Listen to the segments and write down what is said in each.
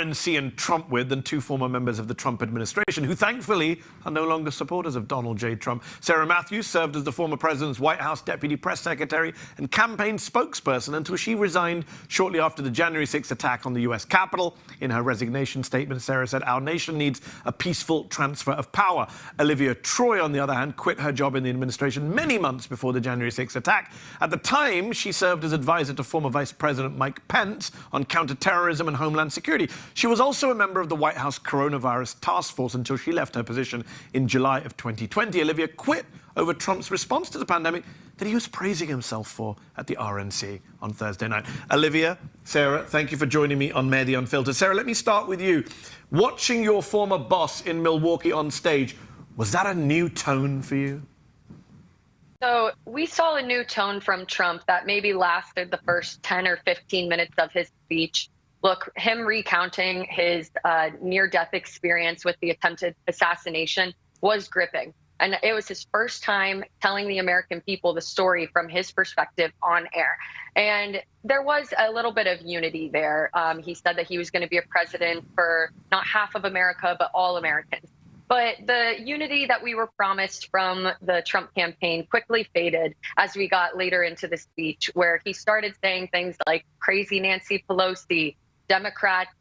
RNC and Trump with than two former members of the Trump administration, who thankfully are no longer supporters of Donald J. Trump. Sarah Matthews served as the former president's White House deputy press secretary and campaign spokesperson until she resigned shortly after the January 6th attack on the U.S. Capitol. In her resignation statement, Sarah said, "Our nation needs a peaceful transfer of power." Olivia Troy, on the other hand, quit her job in the administration many months before the January 6th attack. At the time, she served as advisor to former Vice President Mike Pence on counterterrorism and homeland security. She was also a member of the White House coronavirus task force until she left her position in July of 2020. Olivia quit over Trump's response to the pandemic that he was praising himself for at the RNC on Thursday night. Olivia, Sarah, thank you for joining me on Mehdi Unfiltered. Sarah, let me start with you. Watching your former boss in Milwaukee on stage, was that a new tone for you? So we saw a new tone from Trump that maybe lasted the first 10 or 15 minutes of his speech. Look, him recounting his near-death experience with the attempted assassination was gripping. And it was his first time telling the American people the story from his perspective on air. And there was a little bit of unity there. He said that he was going to be a president for not half of America, but all Americans. But the unity that we were promised from the Trump campaign quickly faded as we got later into the speech, where he started saying things like crazy Nancy Pelosi, Democrats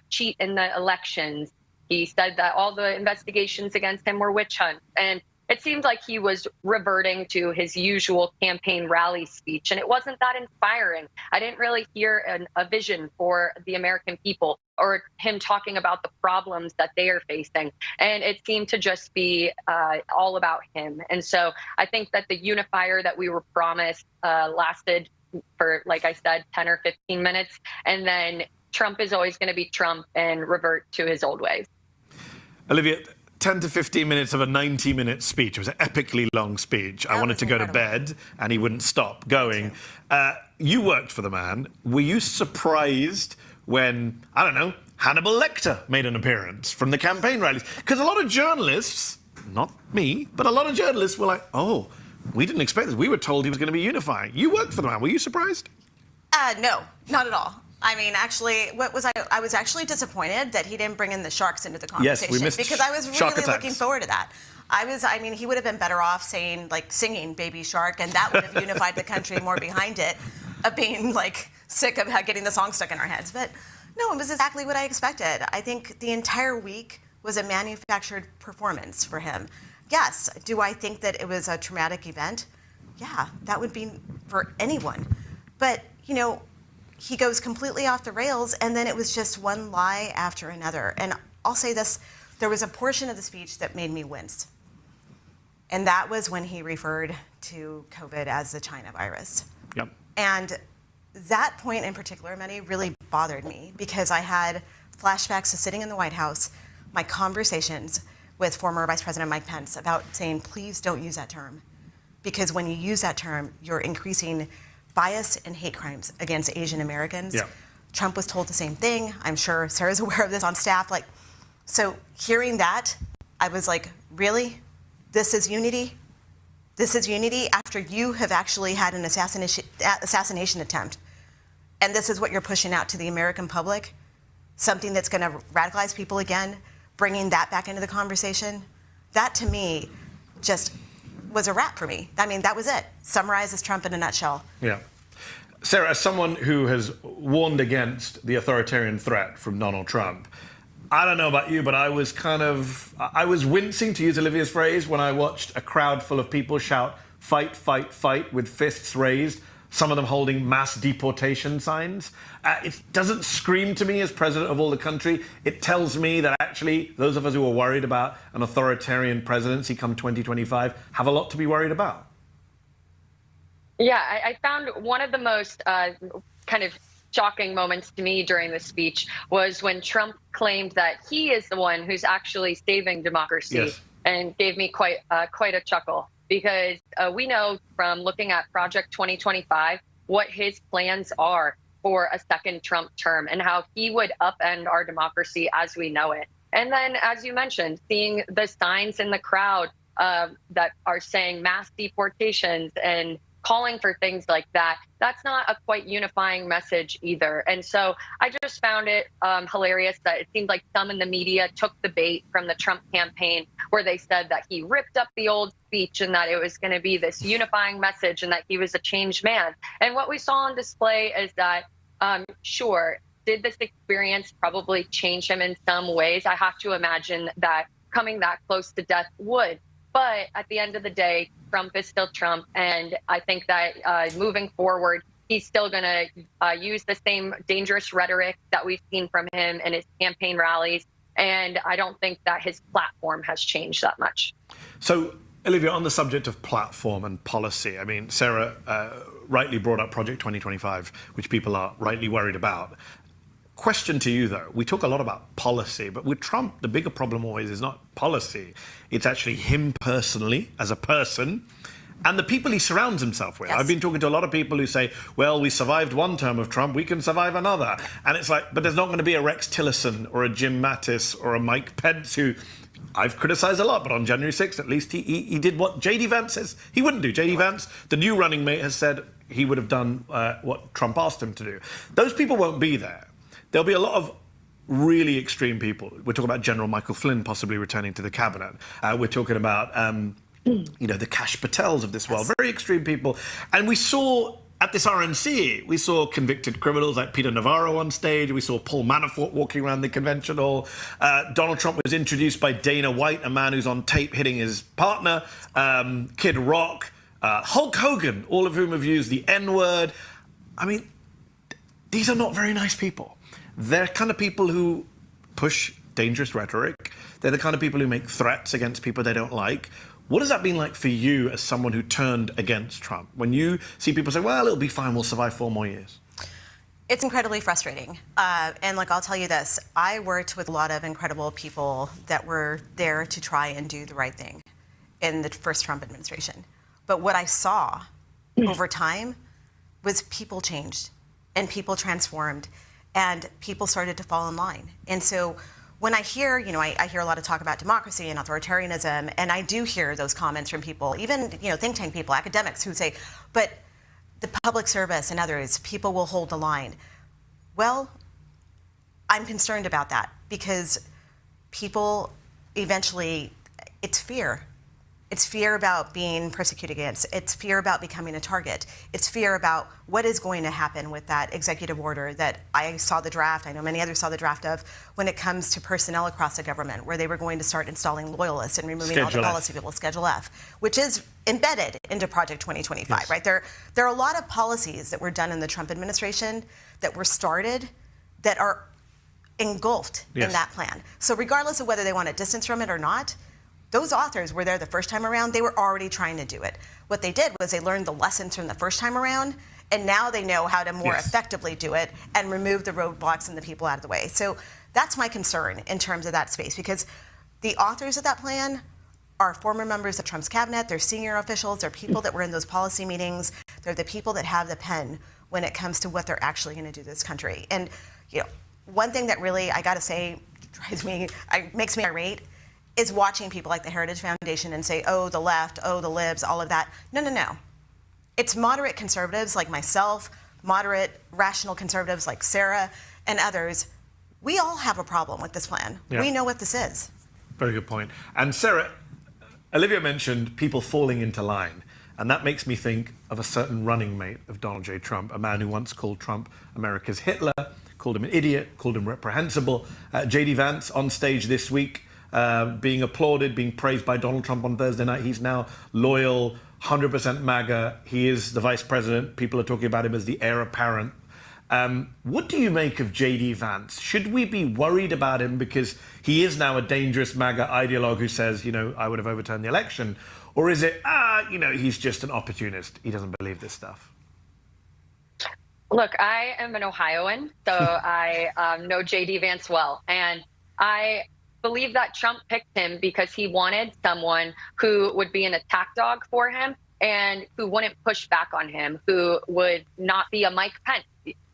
cheat in the elections. He said that all the investigations against him were witch hunts. And it seemed like he was reverting to his usual campaign rally speech. And it wasn't that inspiring. I didn't really hear a vision for the American people or him talking about the problems that they are facing. And it seemed to just be all about him. And so I think that the unifier that we were promised lasted for, like I said, 10 or 15 minutes. And then Trump is always going to be Trump and revert to his old ways. Olivia, 10 to 15 minutes of a 90-minute speech. It was an epically long speech. I wanted to go to bed, and he wouldn't stop going. You worked for the man. Were you surprised when, I don't know, Hannibal Lecter made an appearance from the campaign rallies? Because a lot of journalists, not me, but a lot of journalists were like, oh, we didn't expect this. We were told he was going to be unifying. You worked for the man. Were you surprised? No, not at all. I mean, actually, I was actually disappointed that he didn't bring in the sharks into the conversation. Yes, we missed because I was really looking forward to that. I mean, he would have been better off singing Baby Shark, and that would have unified the country more behind it, of being like sick of getting the song stuck in our heads. But no, it was exactly what I expected. I think the entire week was a manufactured performance for him. Yes, do I think that it was a traumatic event? Yeah, that would be for anyone. But, you know, he goes completely off the rails, and then it was just one lie after another. And I'll say this, there was a portion of the speech that made me wince. And that was when he referred to COVID as the China virus. Yep. And that point in particular, Mehdi, really bothered me because I had flashbacks to sitting in the White House, my conversations with former Vice President Mike Pence about saying, please don't use that term. Because when you use that term, you're increasing bias and hate crimes against Asian Americans. Yeah. Trump was told the same thing. I'm sure Sarah's aware of this on staff. So hearing that, I was like, really? This is unity? This is unity after you have actually had an assassination attempt. And this is what you're pushing out to the American public? Something that's going to radicalize people again, bringing that back into the conversation? That, to me, just was a wrap for me. I mean, that was it. Summarizes Trump in a nutshell. Yeah. Sarah, as someone who has warned against the authoritarian threat from Donald Trump, I don't know about you, but I was wincing, to use Olivia's phrase, when I watched a crowd full of people shout, fight, fight, fight, with fists raised, some of them holding mass deportation signs. It doesn't scream to me as president of all the country. It tells me that actually those of us who are worried about an authoritarian presidency come 2025 have a lot to be worried about. Yeah, I found one of the most kind of shocking moments to me during the speech was when Trump claimed that he is the one who's actually saving democracy. Yes. And gave me quite a chuckle. Because we know from looking at Project 2025 what his plans are for a second Trump term and how he would upend our democracy as we know it. And then, as you mentioned, seeing the signs in the crowd that are saying mass deportations and calling for things like that, that's not a quite unifying message either. And so I just found it hilarious that it seemed like some in the media took the bait from the Trump campaign, where they said that he ripped up the old speech and that it was going to be this unifying message and that he was a changed man. And what we saw on display is that, sure, did this experience probably change him in some ways? I have to imagine that coming that close to death would. But at the end of the day, Trump is still Trump. And I think that moving forward, he's still going to use the same dangerous rhetoric that we've seen from him in his campaign rallies. And I don't think that his platform has changed that much. So, Olivia, on the subject of platform and policy, I mean, Sarah rightly brought up Project 2025, which people are rightly worried about. Question to you, though. We talk a lot about policy, but with Trump, the bigger problem always is not policy. It's actually him personally, as a person, and the people he surrounds himself with. Yes. I've been talking to a lot of people who say, well, we survived one term of Trump, we can survive another. And it's like, but there's not going to be a Rex Tillerson or a Jim Mattis or a Mike Pence, who I've criticized a lot, but on January 6th, at least he did what J.D. Vance says he wouldn't do. J.D. Vance, the new running mate, has said he would have done what Trump asked him to do. Those people won't be there. There'll be a lot of really extreme people. We're talking about General Michael Flynn possibly returning to the cabinet. We're talking about, the Kash Patels of this world, very extreme people. And we saw at this RNC, we saw convicted criminals like Peter Navarro on stage. We saw Paul Manafort walking around the convention hall. Donald Trump was introduced by Dana White, a man who's on tape hitting his partner. Kid Rock, Hulk Hogan, all of whom have used the N-word. I mean, these are not very nice people. They're kind of people who push dangerous rhetoric. They're the kind of people who make threats against people they don't like. What has that been like for you as someone who turned against Trump? When you see people say, well, it'll be fine, we'll survive 4 more years. It's incredibly frustrating. And I'll tell you this, I worked with a lot of incredible people that were there to try and do the right thing in the first Trump administration. But what I saw over time was people changed and people transformed. And people started to fall in line. And so when I hear, I hear a lot of talk about democracy and authoritarianism, and I do hear those comments from people, even, think tank people, academics who say, but the public service and others, people will hold the line. Well, I'm concerned about that because people eventually, it's fear. It's fear about being persecuted against. It's fear about becoming a target. It's fear about what is going to happen with that executive order that I saw the draft, I know many others saw the draft of, when it comes to personnel across the government, where they were going to start installing loyalists and removing all the policy people, Schedule F, which is embedded into Project 2025, yes. Right? There are a lot of policies that were done in the Trump administration that were started that are engulfed in that plan. So regardless of whether they want to distance from it or not, those authors were there the first time around. They were already trying to do it. What they did was they learned the lessons from the first time around, and now they know how to more effectively do it and remove the roadblocks and the people out of the way. So that's my concern in terms of that space, because the authors of that plan are former members of Trump's cabinet. They're senior officials. They're people that were in those policy meetings. They're the people that have the pen when it comes to what they're actually going to do to this country. And one thing that really, I got to say, makes me irate is watching people like the Heritage Foundation and say, oh, the left, oh, the libs, all of that. No. It's moderate conservatives like myself, moderate, rational conservatives like Sarah and others. We all have a problem with this plan. Yeah. We know what this is. Very good point. And Sarah, Olivia mentioned people falling into line. And that makes me think of a certain running mate of Donald J. Trump, a man who once called Trump America's Hitler, called him an idiot, called him reprehensible. J.D. Vance on stage this week, being applauded, being praised by Donald Trump on Thursday night. He's now loyal, 100% MAGA. He is the vice president. People are talking about him as the heir apparent. What do you make of J.D. Vance? Should we be worried about him because he is now a dangerous MAGA ideologue who says, I would have overturned the election? Or is it, he's just an opportunist. He doesn't believe this stuff. Look, I am an Ohioan, so I know J.D. Vance well. And I believe that Trump picked him because he wanted someone who would be an attack dog for him and who wouldn't push back on him, who would not be a Mike Pence.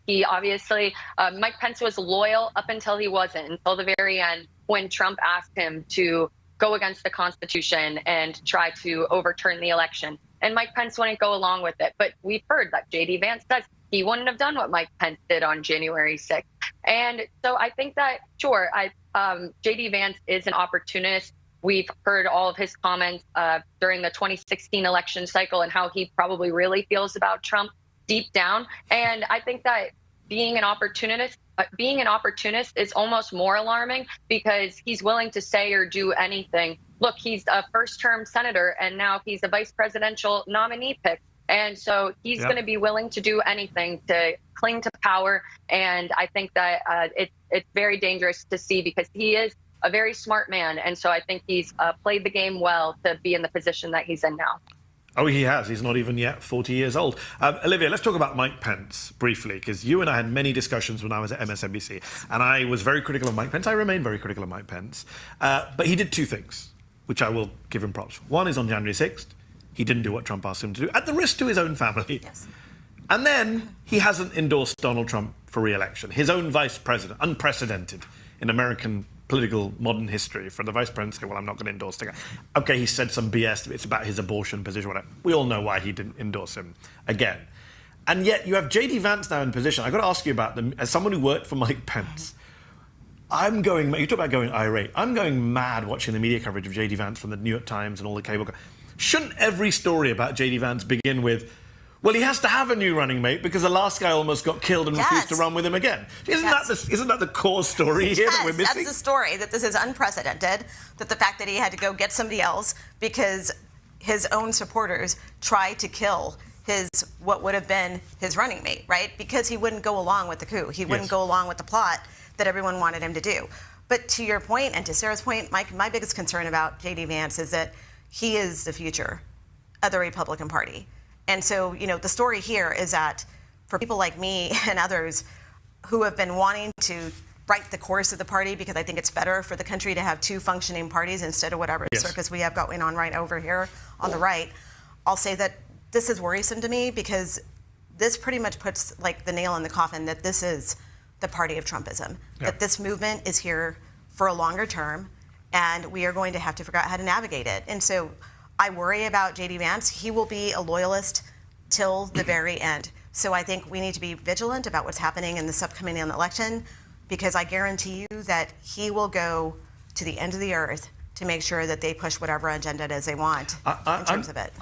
He obviously, Mike Pence was loyal up until he wasn't, until the very end when Trump asked him to go against the Constitution and try to overturn the election. and Mike Pence wouldn't go along with it. But we've heard that J.D. Vance says he wouldn't have done what Mike Pence did on January 6th. And so I think that, sure, J.D. Vance is an opportunist. We've heard all of his comments during the 2016 election cycle and how he probably really feels about Trump deep down. And I think that being an opportunist is almost more alarming because he's willing to say or do anything. Look, he's a first-term senator, and now he's a vice presidential nominee pick. And so he's going to be willing to do anything to cling to power. And I think that it's very dangerous to see because he is a very smart man. And so I think he's played the game well to be in the position that he's in now. Oh, he has. He's not even yet 40 years old. Olivia, let's talk about Mike Pence briefly, because you and I had many discussions when I was at MSNBC, and I was very critical of Mike Pence. I remain very critical of Mike Pence. But he did two things, which I will give him props for. One is on January 6th, he didn't do what Trump asked him to do, at the risk to his own family. Yes. And then he hasn't endorsed Donald Trump for re-election. His own vice president, unprecedented in American political modern history, for the vice president to say, well, I'm not going to endorse the guy. Okay, he said some BS, it's about his abortion position, whatever. We all know why he didn't endorse him again. And yet you have J.D. Vance now in position. I've got to ask you about them. As someone who worked for Mike Pence, you talk about going irate. I'm going mad watching the media coverage of J.D. Vance from the New York Times and all the cable. Shouldn't every story about J.D. Vance begin with, well, he has to have a new running mate because the last guy almost got killed and refused to run with him again? Isn't that the core story here that we're missing? That's the story, that this is unprecedented, that the fact that he had to go get somebody else because his own supporters tried to kill what would have been his running mate, right? Because he wouldn't go along with the coup. He wouldn't go along with the plot that everyone wanted him to do. But to your point, and to Sarah's point, my biggest concern about J.D. Vance is that he is the future of the Republican Party. And so, the story here is that for people like me and others who have been wanting to right the course of the party, because I think it's better for the country to have two functioning parties instead of whatever circus we have going on right over here on the right, I'll say that this is worrisome to me because this pretty much puts like the nail in the coffin that this is the party of Trumpism, that this movement is here for a longer term, and we are going to have to figure out how to navigate it. And so I worry about J.D. Vance. He will be a loyalist till the very end. So I think we need to be vigilant about what's happening in this upcoming election, because I guarantee you that he will go to the end of the earth to make sure that they push whatever agenda it is they want in terms of it.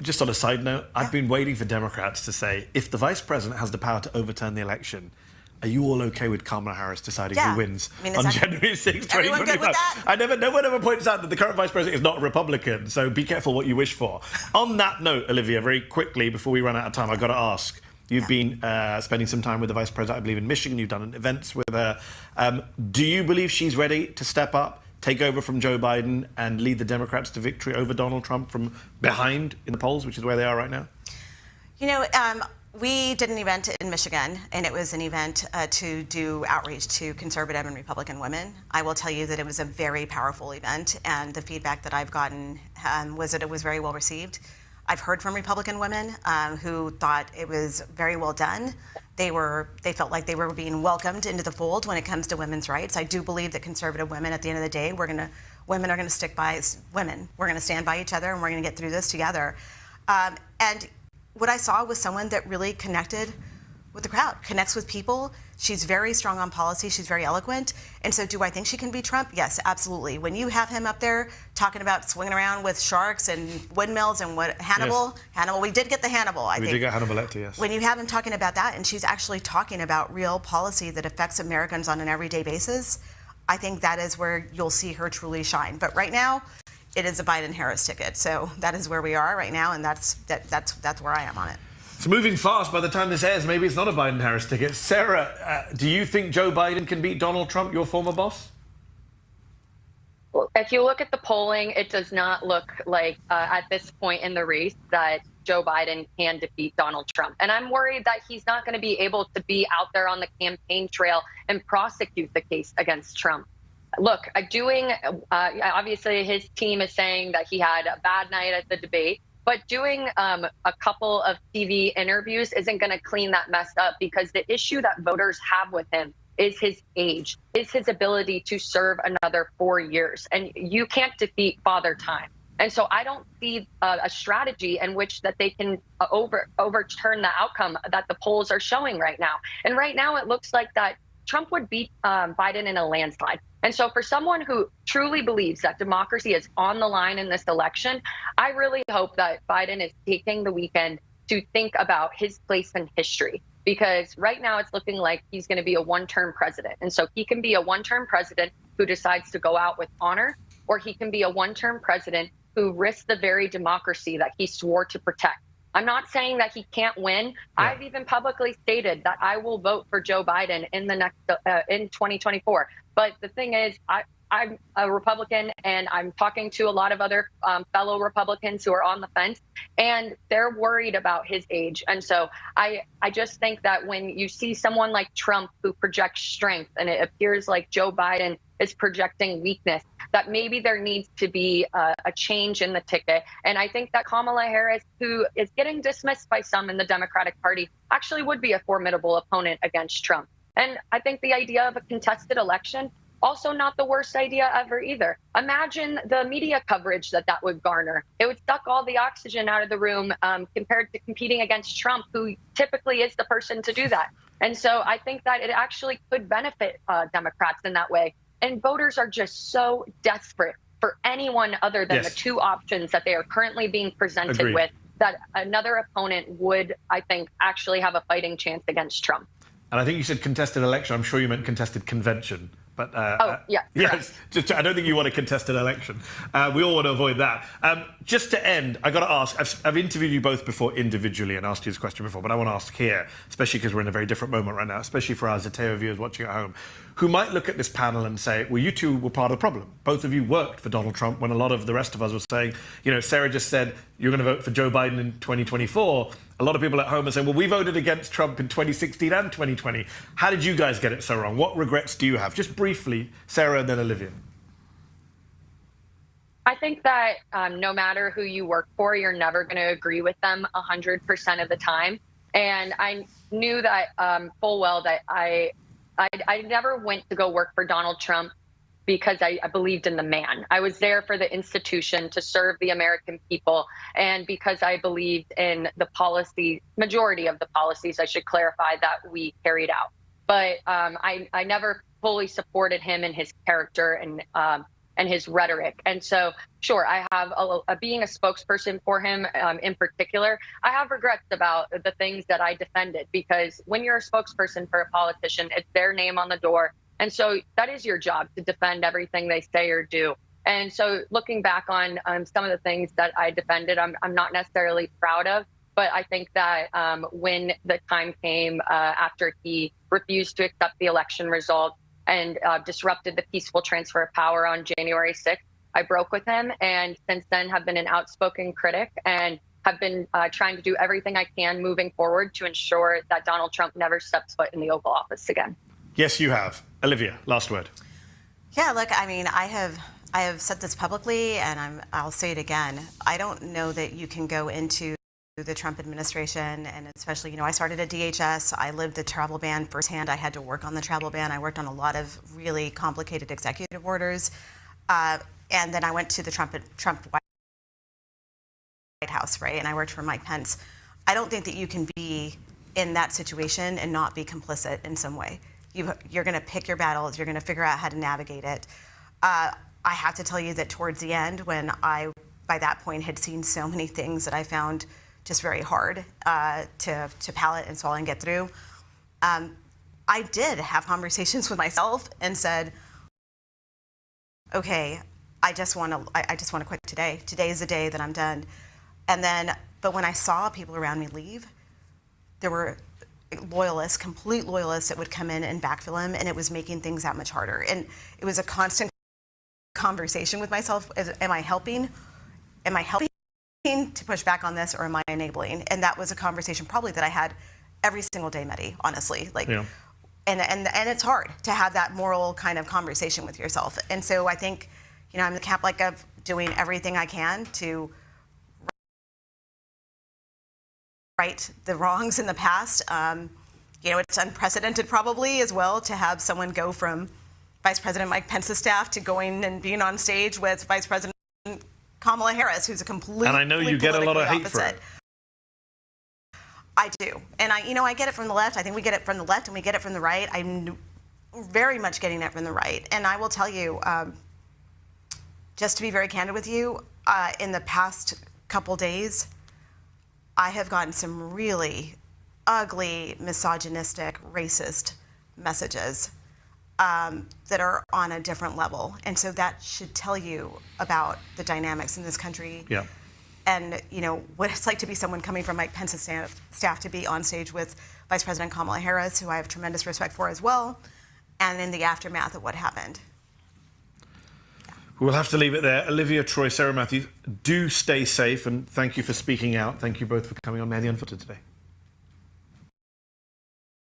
Just on a side note, I've been waiting for Democrats to say, if the vice president has the power to overturn the election, are you all okay with Kamala Harris deciding who wins on January 6th, 2025? No one ever points out that the current vice president is not a Republican, so be careful what you wish for. On that note, Olivia, very quickly, before we run out of time, I've got to ask, you've been spending some time with the vice president, I believe, in Michigan. You've done events with her. Do you believe she's ready to step up, take over from Joe Biden, and lead the Democrats to victory over Donald Trump from behind in the polls, which is where they are right now? We did an event in Michigan, and it was an event to do outreach to conservative and Republican women. I will tell you that it was a very powerful event, and the feedback that I've gotten was that it was very well received. I've heard from Republican women who thought it was very well done. They felt like they were being welcomed into the fold when it comes to women's rights. I do believe that conservative women, at the end of the day, women are going to stick by women. We're going to stand by each other, and we're going to get through this together. And what I saw was someone that really connected with the crowd, connects with people. She's very strong on policy. She's very eloquent. And so do I think she can beat Trump? Yes, absolutely. When you have him up there talking about swinging around with sharks and windmills and Hannibal, we did get the Hannibal, I think. We did get Hannibal Lecter, yes. When you have him talking about that, and she's actually talking about real policy that affects Americans on an everyday basis, I think that is where you'll see her truly shine. But right now, it is a Biden-Harris ticket. So that is where we are right now, and that's where I am on it. It's moving fast. By the time this airs, maybe it's not a Biden-Harris ticket. Sarah, do you think Joe Biden can beat Donald Trump, your former boss? Well, if you look at the polling, it does not look like at this point in the race that Joe Biden can defeat Donald Trump. And I'm worried that he's not going to be able to be out there on the campaign trail and prosecute the case against Trump. Look, obviously his team is saying that he had a bad night at the debate, but doing a couple of TV interviews isn't going to clean that mess up, because the issue that voters have with him is his age, is his ability to serve another 4 years. And you can't defeat Father Time. And so I don't see a strategy in which that they can overturn the outcome that the polls are showing right now. And right now it looks like that Trump would beat Biden in a landslide. And so for someone who truly believes that democracy is on the line in this election, I really hope that Biden is taking the weekend to think about his place in history, because right now it's looking like he's going to be a one-term president. And so he can be a one-term president who decides to go out with honor, or he can be a one-term president who risks the very democracy that he swore to protect. I'm not saying that he can't win. Yeah. I've even publicly stated that I will vote for Joe Biden in the next in 2024. But the thing is, I'm a Republican, and I'm talking to a lot of other fellow Republicans who are on the fence, and they're worried about his age. And so I just think that when you see someone like Trump who projects strength, and it appears like Joe Biden is projecting weakness, that maybe there needs to be a change in the ticket. And I think that Kamala Harris, who is getting dismissed by some in the Democratic Party, actually would be a formidable opponent against Trump. And I think the idea of a contested election, also not the worst idea ever either. Imagine the media coverage that would garner. It would suck all the oxygen out of the room compared to competing against Trump, who typically is the person to do that. And so I think that it actually could benefit Democrats in that way. And voters are just so desperate for anyone other than the two options that they are currently being presented with, that another opponent would, I think, actually have a fighting chance against Trump. And I think you said contested election. I'm sure you meant contested convention. But yes, I don't think you want a contested election. We all want to avoid that. Just to end, I got to ask, I've interviewed you both before individually and asked you this question before, but I want to ask here, especially because we're in a very different moment right now, especially for our Zeteo viewers watching at home, who might look at this panel and say, well, you two were part of the problem. Both of you worked for Donald Trump when a lot of the rest of us were saying, you know, Sarah just said you're going to vote for Joe Biden in 2024. A lot of people at home are saying, well, we voted against Trump in 2016 and 2020. How did you guys get it so wrong? What regrets do you have? Just briefly, Sarah and then Olivia. I think that no matter who you work for, you're never going to agree with them 100% of the time. And I knew that full well that I never went to go work for Donald Trump because I believed in the man. I was there for the institution to serve the American people, and because I believed in the policy, majority of the policies, I should clarify, that we carried out. But I never fully supported him and his character and his rhetoric. And so, sure, I have being a spokesperson for him in particular, I have regrets about the things that I defended, because when you're a spokesperson for a politician, it's their name on the door. And so that is your job, to defend everything they say or do. And so looking back on some of the things that I defended, I'm not necessarily proud of. But I think that when the time came after he refused to accept the election result and disrupted the peaceful transfer of power on January 6th, I broke with him, and since then have been an outspoken critic and have been trying to do everything I can moving forward to ensure that Donald Trump never steps foot in the Oval Office again. Yes, you have. Olivia, last word. Yeah, look, I mean, I have said this publicly, and I'll say it again. I don't know that you can go into the Trump administration, and especially, you know, I started at DHS. I lived the travel ban firsthand. I had to work on the travel ban. I worked on a lot of really complicated executive orders. And then I went to the Trump White House, right? And I worked for Mike Pence. I don't think that you can be in that situation and not be complicit in some way. You're going to pick your battles. You're going to figure out how to navigate it. I have to tell you that towards the end, when I, by that point, had seen so many things that I found just very hard to palate and swallow and get through, I did have conversations with myself and said, okay, I just want to quit today. Today is the day that I'm done. And then, but when I saw people around me leave, there were loyalists, complete loyalists, that would come in and backfill him, and it was making things that much harder. And it was a constant conversation with myself. Am I helping? Am I helping to push back on this, or am I enabling? And that was a conversation probably that I had every single day, Mehdi, honestly. Like, yeah. And it's hard to have that moral kind of conversation with yourself. And so I think, you know, I'm the camp like of doing everything I can to right the wrongs in the past. You know, it's unprecedented probably as well to have someone go from Vice President Mike Pence's staff to going and being on stage with Vice President Kamala Kamala Harris, who's a completely And I know you get a lot of hate for it. I do. And I get it from the left. I think we get it from the left and we get it from the right. I'm very much getting it from the right. And I will tell you, just to be very candid with you, in the past couple days, I have gotten some really ugly, misogynistic, racist messages that are on a different level. And so that should tell you about the dynamics in this country. Yeah. And what it's like to be someone coming from Mike Pence's staff to be on stage with Vice President Kamala Harris, who I have tremendous respect for as well, and in the aftermath of what happened. Yeah. We'll have to leave it there. Olivia, Troy, Sarah Matthews, do stay safe, and thank you for speaking out. Thank you both for coming on Mandy Unfiltered today.